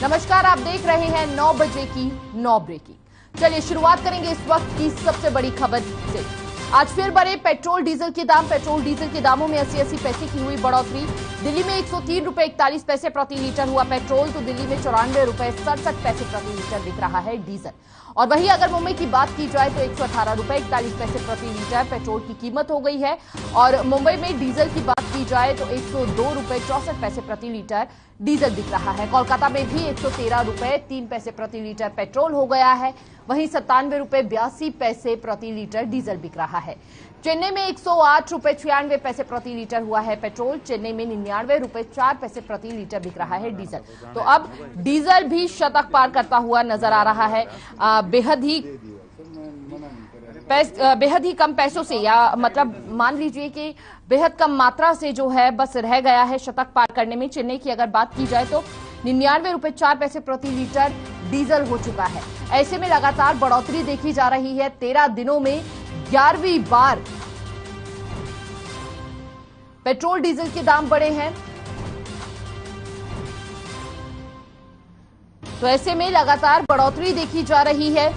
नमस्कार, आप देख रहे हैं 9 बजे की 9 ब्रेकिंग। चलिए शुरुआत करेंगे इस वक्त की सबसे बड़ी खबर से। आज फिर बढ़े पेट्रोल डीजल के दाम। पेट्रोल डीजल के दामों में 80 पैसे की हुई बढ़ोतरी। दिल्ली में 103 रुपए 41 पैसे प्रति लीटर हुआ पेट्रोल, तो दिल्ली में 94 रुपए 67 पैसे प्रति लीटर बिक रहा है डीजल। और वहीं अगर मुंबई की बात की जाए तो 118 रुपए 41 पैसे प्रति लीटर पेट्रोल की कीमत हो गई है। और मुंबई में डीजल की बात की जाए तो 102 रुपए 64 पैसे प्रति लीटर डीजल बिक रहा है। कोलकाता में भी 113 रुपए 3 पैसे प्रति लीटर पेट्रोल हो गया है। वहीं 97 रुपए 82 पैसे प्रति लीटर डीजल बिक रहा है। चेन्नई में 108 रुपए 96 पैसे प्रति लीटर हुआ है पेट्रोल। चेन्नई में 99 रुपए 4 पैसे प्रति लीटर बिक रहा है डीजल। तो अब डीजल भी शतक पार करता हुआ नजर आ रहा है। बेहद ही कम पैसों से, या मतलब मान लीजिए कि बेहद कम मात्रा से जो है बस रह गया है शतक पार करने में। चेन्नई की अगर बात की जाए तो 99 रुपए 4 पैसे प्रति लीटर डीजल हो चुका है। ऐसे में लगातार बढ़ोतरी देखी जा रही है। 13 दिनों में 11वीं बार पेट्रोल डीजल के दाम बढ़े हैं। तो ऐसे में लगातार बढ़ोतरी देखी जा रही है।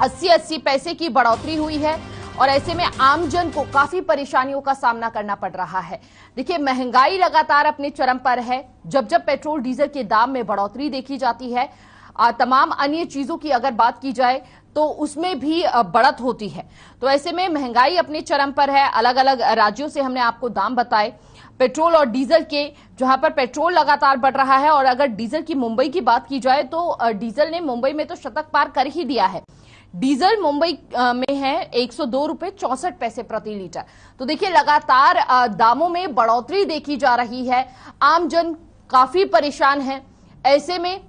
80 पैसे की बढ़ोतरी हुई है और ऐसे में आमजन को काफी परेशानियों का सामना करना पड़ रहा है। देखिए, महंगाई लगातार अपने चरम पर है। जब जब पेट्रोल डीजल के दाम में बढ़ोतरी देखी जाती है, तमाम अन्य चीजों की अगर बात की जाए तो उसमें भी बढ़त होती है। तो ऐसे में महंगाई अपने चरम पर है। अलग अलग राज्यों से हमने आपको दाम बताए पेट्रोल और डीजल के, जहां पर पेट्रोल लगातार बढ़ रहा है। और अगर डीजल की मुंबई की बात की जाए तो डीजल ने मुंबई में तो शतक पार कर ही दिया है। डीजल मुंबई में है 102 रुपए 64 पैसे प्रति लीटर। तो देखिए, लगातार दामों में बढ़ोतरी देखी जा रही है। आमजन काफी परेशान है। ऐसे में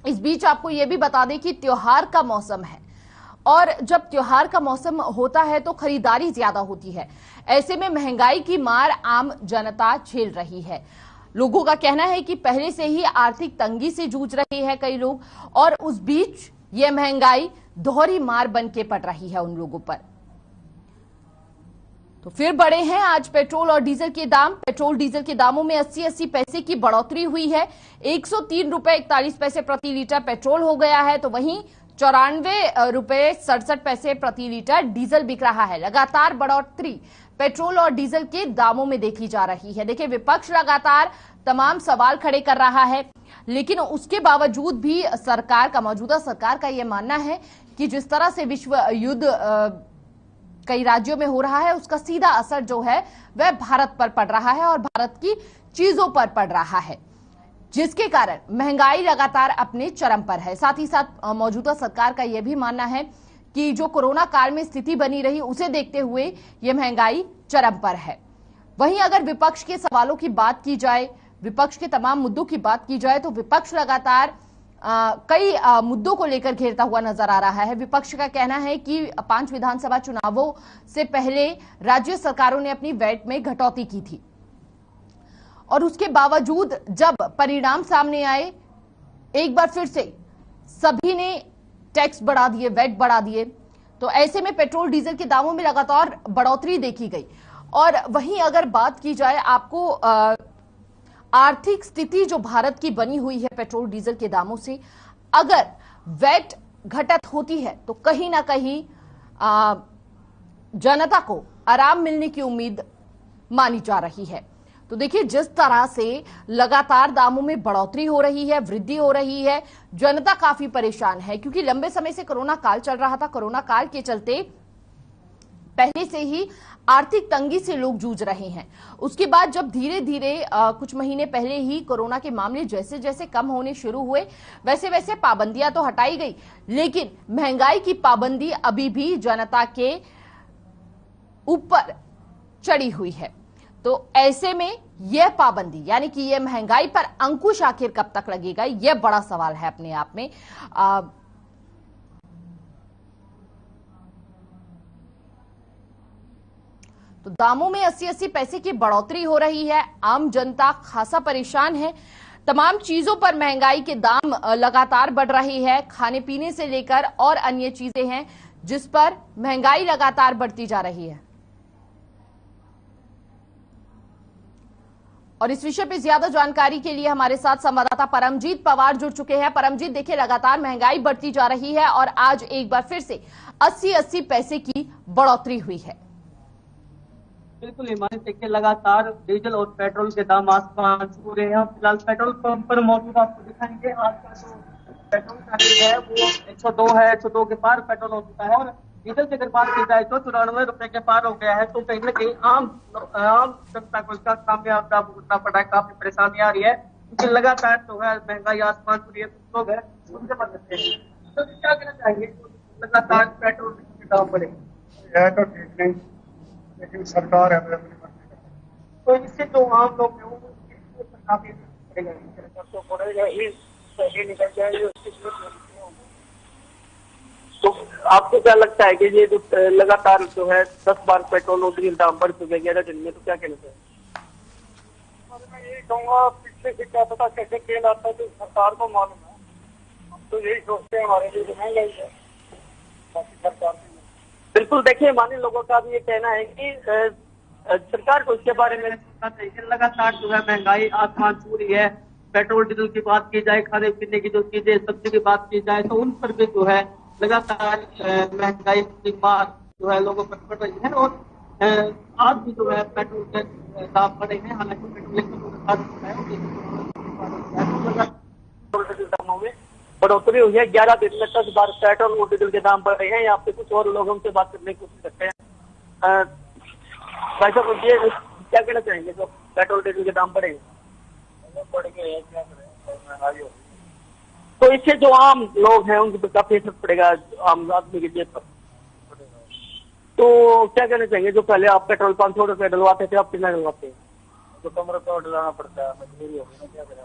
इस बीच आपको यह भी बता दें कि त्योहार का मौसम है और जब त्योहार का मौसम होता है तो खरीदारी ज्यादा होती है। ऐसे में महंगाई की मार आम जनता झेल रही है। लोगों का कहना है कि पहले से ही आर्थिक तंगी से जूझ रहे हैं कई लोग, और उस बीच यह महंगाई दोहरी मार बन के पड़ रही है उन लोगों पर। तो फिर बढ़े हैं आज पेट्रोल और डीजल के दाम। पेट्रोल डीजल के दामों में 80 पैसे की बढ़ोतरी हुई है। 103 रुपए 41 पैसे प्रति लीटर पेट्रोल हो गया है, तो वहीं 94 रुपए 67 पैसे प्रति लीटर डीजल बिक रहा है। लगातार बढ़ोतरी पेट्रोल और डीजल के दामों में देखी जा रही है। देखिए, विपक्ष लगातार तमाम सवाल खड़े कर रहा है, लेकिन उसके बावजूद भी मौजूदा सरकार का यह मानना है कि जिस तरह से विश्व युद्ध कई राज्यों में हो रहा है, उसका सीधा असर जो है वह भारत पर पड़ रहा है और भारत की चीजों पर पड़ रहा है, जिसके कारण महंगाई लगातार अपने चरम पर है। साथ ही साथ मौजूदा सरकार का यह भी मानना है कि जो कोरोना काल में स्थिति बनी रही, उसे देखते हुए यह महंगाई चरम पर है। वहीं अगर विपक्ष के सवालों की बात की जाए, विपक्ष के तमाम मुद्दों की बात की जाए, तो विपक्ष लगातार कई मुद्दों को लेकर घेरता हुआ नजर आ रहा है। विपक्ष का कहना है कि 5 विधानसभा चुनावों से पहले राज्य सरकारों ने अपनी वैट में कटौती की थी, और उसके बावजूद जब परिणाम सामने आए, एक बार फिर से सभी ने टैक्स बढ़ा दिए, वैट बढ़ा दिए। तो ऐसे में पेट्रोल डीजल के दामों में लगातार बढ़ोतरी देखी गई। और वहीं अगर बात की जाए, आपको आर्थिक स्थिति जो भारत की बनी हुई है पेट्रोल डीजल के दामों से, अगर वैट घटत होती है तो कहीं ना कहीं जनता को आराम मिलने की उम्मीद मानी जा रही है। तो देखिए, जिस तरह से लगातार दामों में बढ़ोतरी हो रही है, वृद्धि हो रही है, जनता काफी परेशान है, क्योंकि लंबे समय से कोरोना काल चल रहा था। कोरोना काल के चलते पहले से ही आर्थिक तंगी से लोग जूझ रहे हैं। उसके बाद जब धीरे धीरे कुछ महीने पहले ही कोरोना के मामले जैसे जैसे कम होने शुरू हुए, वैसे वैसे पाबंदियां तो हटाई गई, लेकिन महंगाई की पाबंदी अभी भी जनता के ऊपर चढ़ी हुई है। तो ऐसे में यह पाबंदी, यानी कि यह महंगाई पर अंकुश आखिर कब तक लगेगा, यह बड़ा सवाल है अपने आप में। तो दामों में 80 पैसे की बढ़ोतरी हो रही है। आम जनता खासा परेशान है। तमाम चीजों पर महंगाई के दाम लगातार बढ़ रही है। खाने पीने से लेकर और अन्य चीजें हैं जिस पर महंगाई लगातार बढ़ती जा रही है। और इस विषय पे ज्यादा जानकारी के लिए हमारे साथ संवाददाता परमजीत पवार जुड़ चुके हैं। परमजीत, देखिए लगातार महंगाई बढ़ती जा रही है और आज एक बार फिर से 80-80 पैसे की बढ़ोतरी हुई है। बिल्कुल हिमानी, देखिए लगातार डीजल और पेट्रोल के दाम आसमान छू रहे हैं। फिलहाल पेट्रोल पंप पर मौजूद आपको दिखाएंगे। आज का जो पेट्रोल का रेट है वो 102 है, 102 के पार पेट्रोल हो चुका है। और डीजल की अगर बात की जाए तो 94 रुपए के पार हो गया है। तो कहीं ना कहीं आम जनता को इसका सामना भुगतना पड़ रहा है, काफी परेशानी आ रही है क्योंकि लगातार जो है महंगाई आसमान छू रही है। कुछ लोग हैं उनसे बात करते हैं, तो क्या कहना चाहेंगे लगातार पेट्रोल के दाम बढ़े? तो ठीक नहीं, लेकिन सरकार है तो इससे जो आम लोग हैं वो काफी पड़ेगा ही, पैसे निकल जाएंगे। तो आपको क्या लगता है कि ये जो लगातार जो है 10 बार पेट्रोल और डीजल दाम बढ़ चुके हैं 11 दिन में, तो क्या कहना चाहिए? मैं यही कहूँगा, पिछले से क्या पता कैसे तेल आता है तो सरकार को मालूम है। हम तो यही सोचते हैं हमारे लिए महंगाई है, बाकी सरकार बिल्कुल। देखिए मानी लोगों का भी ये कहना है कि सरकार को इसके बारे में सोचना चाहिए। लगातार जो है महंगाई आसमान छू रही है। पेट्रोल डीजल की बात की जाए, खाने पीने की जो चीजें सब्जी की बात की जाए तो उन पर भी जो है लगातार महंगाई की मार जो है लोगों पर पड़ रही है। और आज भी जो है पेट्रोल के दाम बढ़े हैं। हालांकि पेट्रोल दामों में बढ़ोतरी हुई है। 11 दिन में 10 बार पेट्रोल और डीजल के दाम बढ़ रहे हैं। यहाँ पे कुछ और लोगों से बात करने की कोशिश करते हैं। भाई साहब, ये क्या कहना चाहेंगे जो पेट्रोल डीजल के दाम बढ़े? बढ़ गए हैं, क्या करें, महंगाई हो। तो इससे जो आम लोग हैं उनके काफी असर पड़ेगा आम आदमी के जेब पर। तो क्या कहना चाहेंगे जो पहले आप पेट्रोल 500 रुपए डलवाते थे, आप कितना डलवाते हैं? तो 15 रुपये डलाना पड़ता है, मजबूरी होगी ना, क्या करें।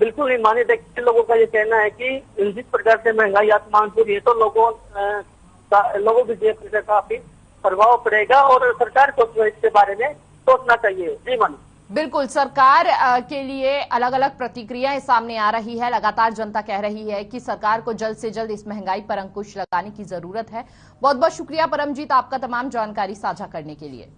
बिल्कुल नहीं माने। देखिए लोगों का ये कहना है कि जिस प्रकार से महंगाई आसमान छू रही है तो लोगों की जेब पर काफी प्रभाव पड़ेगा और सरकार को इसके बारे में सोचना चाहिए। जी मानी, बिल्कुल, सरकार के लिए अलग अलग प्रतिक्रियाएं सामने आ रही है। लगातार जनता कह रही है कि सरकार को जल्द से जल्द इस महंगाई पर अंकुश लगाने की जरूरत है। बहुत बहुत शुक्रिया परमजीत आपका तमाम जानकारी साझा करने के लिए।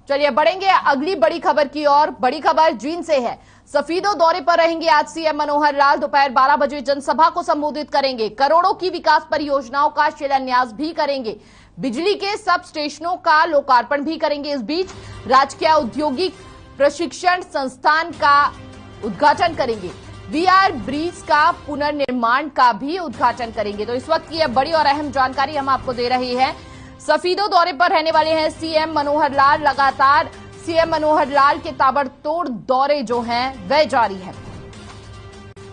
चलिए बढ़ेंगे अगली बड़ी खबर की ओर। बड़ी खबर जींद से है। सफीदो दौरे पर रहेंगे आज सीएम मनोहर लाल। दोपहर 12 बजे जनसभा को संबोधित करेंगे। करोड़ों की विकास परियोजनाओं का शिलान्यास भी करेंगे। बिजली के सब स्टेशनों का लोकार्पण भी करेंगे। इस बीच राजकीय औद्योगिक प्रशिक्षण संस्थान का उद्घाटन करेंगे। वीआर ब्रिज का पुनर्निर्माण का भी उद्घाटन करेंगे। तो इस वक्त की यह बड़ी और अहम जानकारी हम आपको दे रहे हैं। सफीदो दौरे पर रहने वाले हैं सीएम मनोहर लाल। लगातार सीएम मनोहर लाल के ताबड़तोड़ दौरे जो हैं वह जारी है।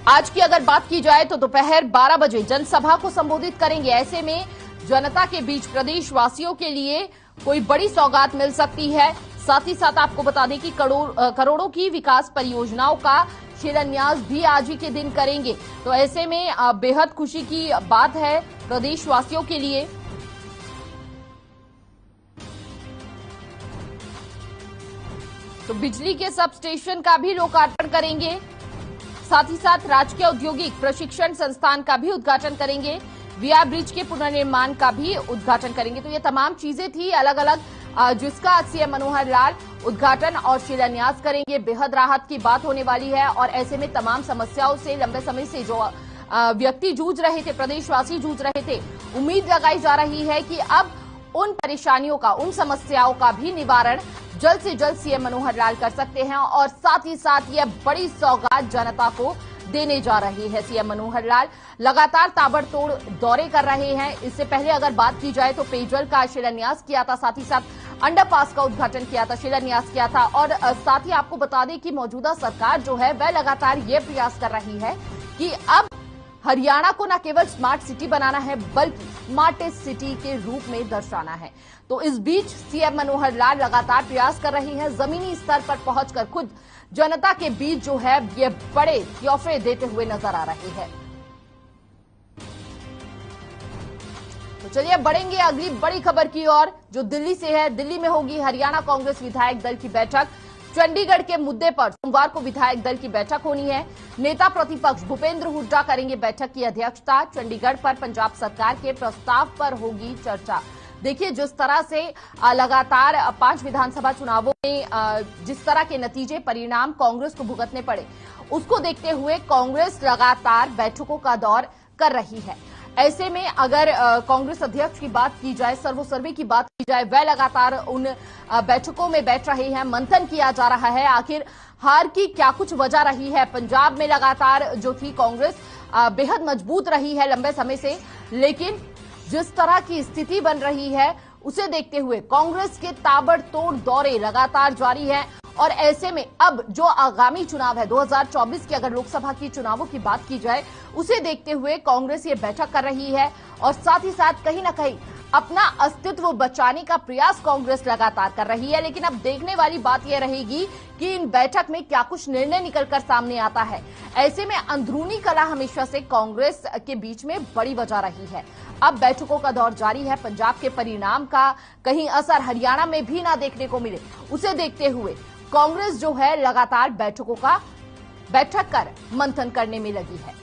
आज की अगर बात की जाए तो दोपहर 12 बजे जनसभा को संबोधित करेंगे। ऐसे में जनता के बीच प्रदेशवासियों के लिए कोई बड़ी सौगात मिल सकती है। साथ ही साथ आपको बता दें कि करोड़ों की विकास परियोजनाओं का शिलान्यास भी आज ही के दिन करेंगे। तो ऐसे में बेहद खुशी की बात है प्रदेशवासियों के लिए। तो बिजली के सब स्टेशन का भी लोकार्पण करेंगे। साथ ही साथ राजकीय औद्योगिक प्रशिक्षण संस्थान का भी उद्घाटन करेंगे। वीआर ब्रिज के पुनर्निर्माण का भी उद्घाटन करेंगे। तो ये तमाम चीजें थी अलग अलग जिसका सीएम मनोहर लाल उद्घाटन और शिलान्यास करेंगे। बेहद राहत की बात होने वाली है और ऐसे में तमाम समस्याओं से लंबे समय से जो व्यक्ति जूझ रहे थे, प्रदेशवासी जूझ रहे थे, उम्मीद लगाई जा रही है कि अब उन परेशानियों का, उन समस्याओं का भी निवारण जल्द से जल्द सीएम मनोहर लाल कर सकते हैं। और साथ ही साथ यह बड़ी सौगात जनता को देने जा रही है। सीएम मनोहर लाल लगातार ताबड़तोड़ दौरे कर रहे हैं। इससे पहले अगर बात की जाए तो पेयजल का शिलान्यास किया था, साथ ही साथ अंडरपास का उद्घाटन किया था, शिलान्यास किया था। और साथ ही आपको बता दें कि मौजूदा सरकार जो है वह लगातार ये प्रयास कर रही है कि अब हरियाणा को न केवल स्मार्ट सिटी बनाना है बल्कि स्मार्टेस्ट सिटी के रूप में दर्शाना है। तो इस बीच सीएम मनोहर लाल लगातार प्रयास कर रहे हैं। जमीनी स्तर पर पहुंचकर खुद जनता के बीच जो है ये बड़े तोहफे देते हुए नजर आ रहे हैं। तो चलिए बढ़ेंगे अगली बड़ी खबर की ओर जो दिल्ली से है। दिल्ली में होगी हरियाणा कांग्रेस विधायक दल की बैठक। चंडीगढ़ के मुद्दे पर सोमवार को विधायक दल की बैठक होनी है। नेता प्रतिपक्ष भूपेंद्र हुड्डा करेंगे बैठक की अध्यक्षता। चंडीगढ़ पर पंजाब सरकार के प्रस्ताव पर होगी चर्चा। देखिए, जिस तरह से लगातार 5 विधानसभा चुनावों में जिस तरह के नतीजे परिणाम कांग्रेस को भुगतने पड़े, उसको देखते हुए कांग्रेस लगातार बैठकों का दौर कर रही है। ऐसे में अगर कांग्रेस अध्यक्ष की बात की जाए, सर्वसर्वे की बात की जाए, वह लगातार उन बैठकों में बैठ रहे हैं। मंथन किया जा रहा है आखिर हार की क्या कुछ वजह रही है। पंजाब में लगातार जो थी कांग्रेस बेहद मजबूत रही है लंबे समय से, लेकिन जिस तरह की स्थिति बन रही है उसे देखते हुए कांग्रेस के ताबड़तोड़ दौरे लगातार जारी हैं। और ऐसे में अब जो आगामी चुनाव है 2024 की, अगर लोकसभा की चुनावों की बात की जाए, उसे देखते हुए कांग्रेस ये बैठक कर रही है और साथ ही साथ कहीं ना कहीं अपना अस्तित्व बचाने का प्रयास कांग्रेस लगातार कर रही है। लेकिन अब देखने वाली बात यह रहेगी कि इन बैठक में क्या कुछ निर्णय निकलकर सामने आता है। ऐसे में अंदरूनी कलह हमेशा से कांग्रेस के बीच में बड़ी वजह रही है। अब बैठकों का दौर जारी है। पंजाब के परिणाम का कहीं असर हरियाणा में भी ना देखने को मिले, उसे देखते हुए कांग्रेस जो है लगातार बैठक कर मंथन करने में लगी है।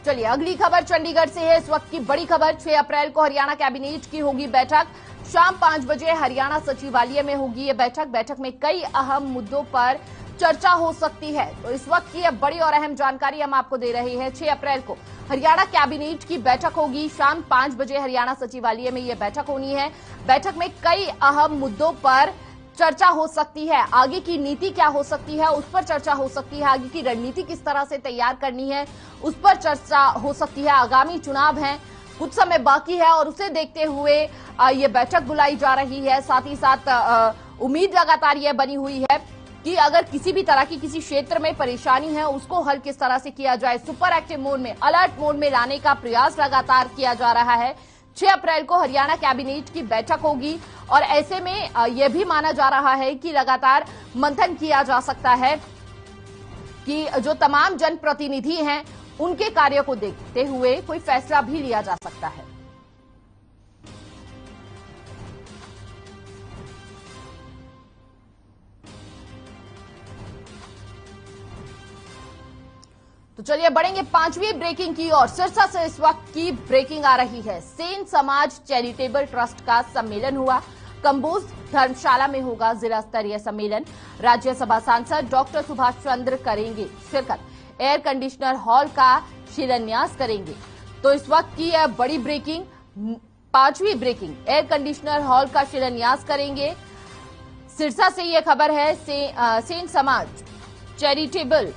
चलिए, अगली खबर चंडीगढ़ से है। इस वक्त की बड़ी खबर, 6 अप्रैल को हरियाणा कैबिनेट की होगी बैठक। शाम 5 बजे हरियाणा सचिवालय में होगी ये बैठक। बैठक में कई अहम मुद्दों पर चर्चा हो सकती है। तो इस वक्त की बड़ी और अहम जानकारी हम आपको दे रहे हैं। 6 अप्रैल को हरियाणा कैबिनेट की बैठक होगी। शाम 5 बजे हरियाणा सचिवालय में यह बैठक होनी है। बैठक में कई अहम मुद्दों पर चर्चा हो सकती है। आगे की नीति क्या हो सकती है, उस पर चर्चा हो सकती है। आगे की रणनीति किस तरह से तैयार करनी है, उस पर चर्चा हो सकती है। आगामी चुनाव है, कुछ समय बाकी है और उसे देखते हुए ये बैठक बुलाई जा रही है। साथ ही साथ उम्मीद लगातार यह बनी हुई है कि अगर किसी भी तरह की किसी क्षेत्र में परेशानी है, उसको हल किस तरह से किया जाए। सुपर एक्टिव मोड में, अलर्ट मोड में लाने का प्रयास लगातार किया जा रहा है। 6 अप्रैल को हरियाणा कैबिनेट की बैठक होगी और ऐसे में यह भी माना जा रहा है कि लगातार मंथन किया जा सकता है कि जो तमाम जनप्रतिनिधि हैं उनके कार्य को देखते हुए कोई फैसला भी लिया जा सकता है। तो चलिए बढ़ेंगे 5वीं ब्रेकिंग की ओर। सिरसा से इस वक्त की ब्रेकिंग आ रही है। सेन समाज चैरिटेबल ट्रस्ट का सम्मेलन हुआ। कंबोज धर्मशाला में होगा जिला स्तरीय सम्मेलन। राज्यसभा सांसद डॉक्टर सुभाष चंद्र करेंगे शिरकत। एयर कंडीशनर हॉल का शिलान्यास करेंगे। तो इस वक्त की यह बड़ी ब्रेकिंग, 5वीं ब्रेकिंग, एयर कंडीशनर हॉल का शिलान्यास करेंगे। सिरसा से यह खबर है। सेन समाज चैरिटेबल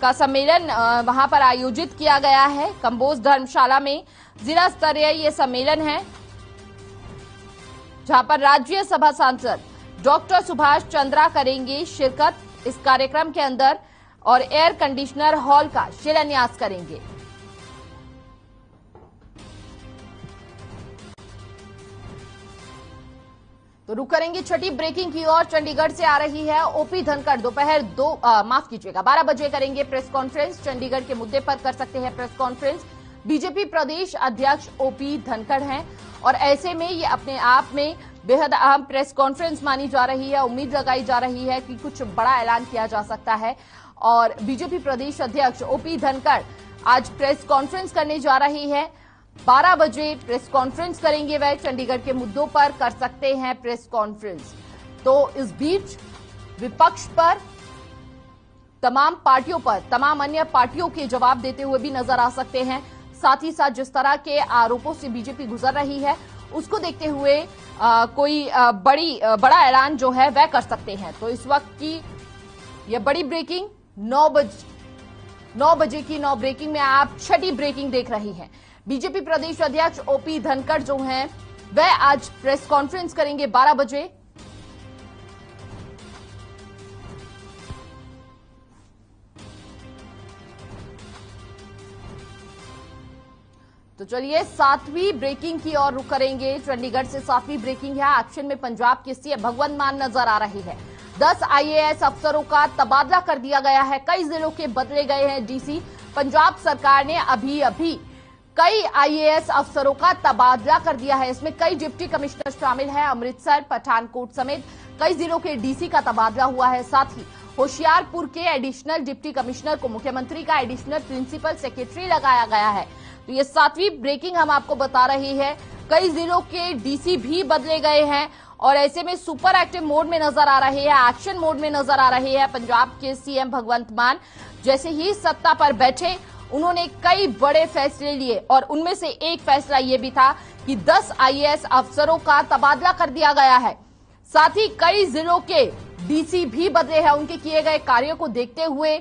का सम्मेलन वहां पर आयोजित किया गया है। कंबोज धर्मशाला में जिला स्तरीय ये सम्मेलन है, जहां पर राज्यसभा सांसद डॉक्टर सुभाष चंद्रा करेंगे शिरकत इस कार्यक्रम के अंदर और एयर कंडीशनर हॉल का शिलान्यास करेंगे। तो रुक करेंगे छठी ब्रेकिंग की ओर। चंडीगढ़ से आ रही है ओपी धनखड़। दोपहर 12 बजे करेंगे प्रेस कॉन्फ्रेंस। चंडीगढ़ के मुद्दे पर कर सकते हैं प्रेस कॉन्फ्रेंस। बीजेपी प्रदेश अध्यक्ष ओपी धनखड़ हैं और ऐसे में ये अपने आप में बेहद अहम प्रेस कॉन्फ्रेंस मानी जा रही है। उम्मीद लगाई जा रही है कि कुछ बड़ा ऐलान किया जा सकता है और बीजेपी प्रदेश अध्यक्ष ओपी धनखड़ आज प्रेस कॉन्फ्रेंस करने जा रही है। 12 बजे प्रेस कॉन्फ्रेंस करेंगे। वह चंडीगढ़ के मुद्दों पर कर सकते हैं प्रेस कॉन्फ्रेंस। तो इस बीच विपक्ष पर, तमाम पार्टियों पर, तमाम अन्य पार्टियों के जवाब देते हुए भी नजर आ सकते हैं। साथ ही साथ जिस तरह के आरोपों से बीजेपी गुजर रही है उसको देखते हुए कोई बड़ा ऐलान जो है वह कर सकते हैं। तो इस वक्त की यह बड़ी ब्रेकिंग 9 बजे की 9 ब्रेकिंग में आप छठी ब्रेकिंग देख रही हैं। बीजेपी प्रदेश अध्यक्ष ओपी धनखड़ जो हैं वह आज प्रेस कॉन्फ्रेंस करेंगे 12 बजे। तो चलिए 7वीं ब्रेकिंग की ओर रुख करेंगे। चंडीगढ़ से 7वीं ब्रेकिंग है। एक्शन में पंजाब के सीएम भगवंत मान नजर आ रही है। 10 आईएएस अफसरों का तबादला कर दिया गया है। कई जिलों के बदले गए हैं डीसी। पंजाब सरकार ने अभी कई आईएएस अफसरों का तबादला कर दिया है। इसमें कई डिप्टी कमिश्नर शामिल हैं। अमृतसर, पठानकोट समेत कई जिलों के डीसी का तबादला हुआ है। साथ ही होशियारपुर के एडिशनल डिप्टी कमिश्नर को मुख्यमंत्री का एडिशनल प्रिंसिपल सेक्रेटरी लगाया गया है। तो ये 7वीं ब्रेकिंग हम आपको बता रही है। कई जिलों के डीसी भी बदले गए हैं और ऐसे में सुपर एक्टिव मोड में नजर आ रहे हैं, एक्शन मोड में नजर आ रहे हैं पंजाब के सीएम भगवंत मान। जैसे ही सत्ता पर बैठे उन्होंने कई बड़े फैसले लिए और उनमें से एक फैसला ये भी था कि 10 आईएएस अफसरों का तबादला कर दिया गया है। साथ ही कई जिलों के डीसी भी बदले हैं उनके किए गए कार्यों को देखते हुए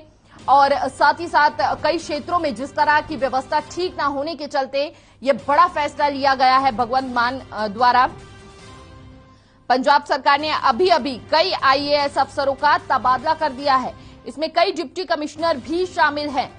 और साथ ही साथ कई क्षेत्रों में जिस तरह की व्यवस्था ठीक ना होने के चलते ये बड़ा फैसला लिया गया है भगवंत मान द्वारा। पंजाब सरकार ने अभी अभी कई आईएएस अफसरों का तबादला कर दिया है। इसमें कई डिप्टी कमिश्नर भी शामिल हैं।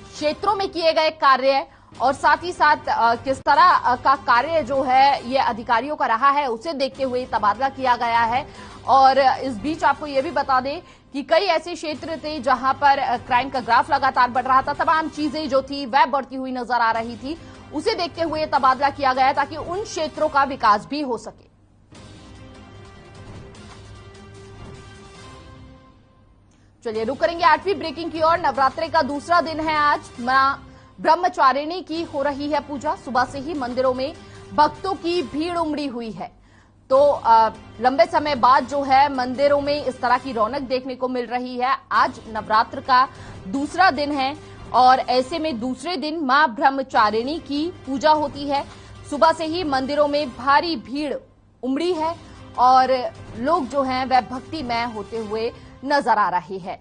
क्षेत्रों में किए गए कार्य और साथ ही साथ किस तरह का कार्य जो है ये अधिकारियों का रहा है उसे देखते हुए तबादला किया गया है। और इस बीच आपको ये भी बता दें कि कई ऐसे क्षेत्र थे जहां पर क्राइम का ग्राफ लगातार बढ़ रहा था, तमाम चीजें जो थी वह बढ़ती हुई नजर आ रही थी, उसे देखते हुए तबादला किया गया ताकि उन क्षेत्रों का विकास भी हो सके। चलिए रुक करेंगे 8वीं ब्रेकिंग की ओर। नवरात्रि का दूसरा दिन है आज। मां ब्रह्मचारिणी की हो रही है पूजा। सुबह से ही मंदिरों में भक्तों की भीड़ उमड़ी हुई है। तो लंबे समय बाद जो है मंदिरों में इस तरह की रौनक देखने को मिल रही है। आज नवरात्र का दूसरा दिन है और ऐसे में दूसरे दिन मां ब्रह्मचारिणी की पूजा होती है। सुबह से ही मंदिरों में भारी भीड़ उमड़ी है और लोग जो हैं वह भक्तिमय होते हुए नजर आ रहे हैं।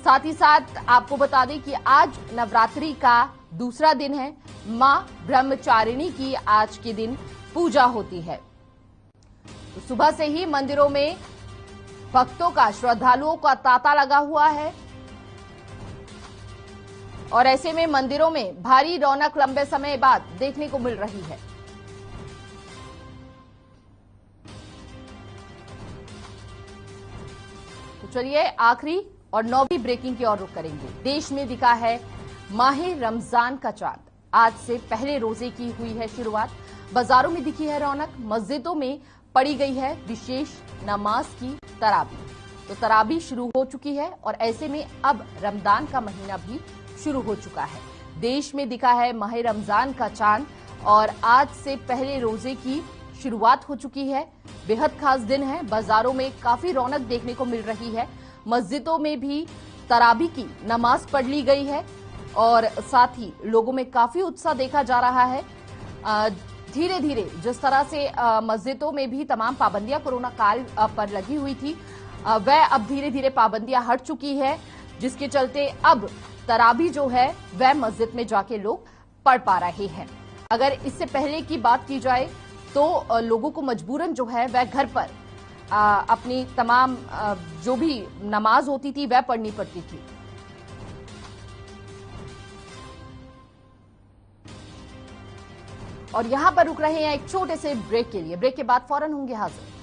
साथ ही साथ आपको बता दें कि आज नवरात्रि का दूसरा दिन है। मां ब्रह्मचारिणी की आज के दिन पूजा होती है। तो सुबह से ही मंदिरों में भक्तों का, श्रद्धालुओं का तांता लगा हुआ है और ऐसे में मंदिरों में भारी रौनक लंबे समय बाद देखने को मिल रही है। तो चलिए आखिरी और 9वीं ब्रेकिंग की ओर रुख करेंगे। देश में दिखा है माहे रमजान का चांद। आज से पहले रोजे की हुई है शुरुआत। बाजारों में दिखी है रौनक। मस्जिदों में पड़ी गई है विशेष नमाज की तरावी। तो तरावी शुरू हो चुकी है और ऐसे में अब रमजान का महीना भी शुरू हो चुका है। देश में दिखा है माहे रमजान का चांद और आज से पहले रोजे की शुरुआत हो चुकी है। बेहद खास दिन है। बाजारों में काफी रौनक देखने को मिल रही है। मस्जिदों में भी तरावी की नमाज पढ़ ली गई है और साथ ही लोगों में काफी उत्साह देखा जा रहा है। धीरे धीरे जिस तरह से मस्जिदों में भी तमाम पाबंदियां कोरोना काल पर लगी हुई थी वह अब धीरे धीरे पाबंदियां हट चुकी है, जिसके चलते अब तरावी जो है वह मस्जिद में जाके लोग पढ़ पा रहे हैं। अगर इससे पहले की बात की जाए तो लोगों को मजबूरन जो है वह घर पर अपनी तमाम जो भी नमाज होती थी वह पढ़नी पड़ती थी। और यहां पर रुक रहे हैं एक छोटे से ब्रेक के लिए। ब्रेक के बाद फौरन होंगे हाजिर।